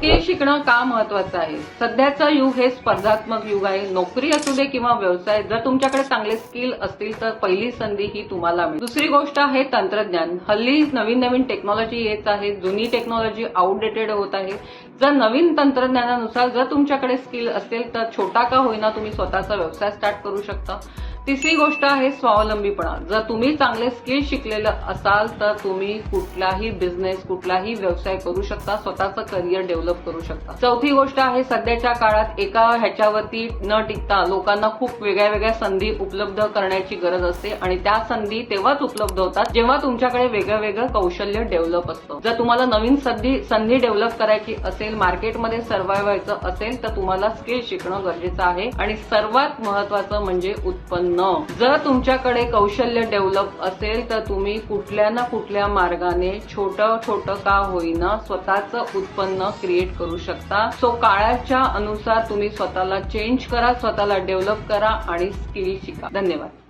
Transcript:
Skill शिकणं का महत्वाचं आहे? सध्याचं युग हे स्पर्धात्मक युग आहे. नोकरी असू दे किंवा व्यवसाय, जर तुमच्याकडे चांगले स्किल असतील तर पहिली संधी ही तुम्हाला मिळेल. दुसरी गोष्ट आहे तंत्रज्ञान. हल्ली नवीन नवीन टेक्नॉलॉजी येत आहे. जुनी टेक्नॉलॉजी आउटडेटेड होत आहे. जर नवीन तंत्रज्ञानानुसार जर तुमच्याकडे स्किल असेल तर छोटा का होईना तुम्ही स्वतःचा व्यवसाय स्टार्ट करू शकता. तिसरी गोष्ट आहे स्वावलंबीपणा. जर तुम्ही चांगले स्किल शिकलेलं असाल तर तुम्ही कुठलाही बिझनेस, कुठलाही व्यवसाय करू शकता, स्वतःचं करिअर डेव्हलप करू शकता. चौथी गोष्ट आहे सध्याच्या काळात एका ह्याच्यावरती न टिकता लोकांना खूप वेगळ्या वेगळ्या संधी उपलब्ध करण्याची गरज असते आणि त्या संधी तेव्हाच उपलब्ध होतात जेव्हा तुमच्याकडे वेगळं वेगळं कौशल्य डेव्हलप असतं. जर तुम्हाला नवीन संधी डेव्हलप करायची असेल, मार्केटमध्ये सर्व्हाइव्ह व्हायचं असेल तर तुम्हाला स्किल शिकणं गरजेचं आहे. आणि सर्वात महत्वाचं म्हणजे उत्पन्न. जर तुमच्याकडे कौशल्य डेव्हलप असेल तर तुम्ही कुठल्या ना कुठल्या मार्गाने छोटं का होईना स्वतःचं उत्पन्न क्रिएट करू शकता. सो काळाच्या अनुसार तुम्ही स्वतःला चेंज करा, स्वतःला डेव्हलप करा आणि स्किल शिका. धन्यवाद.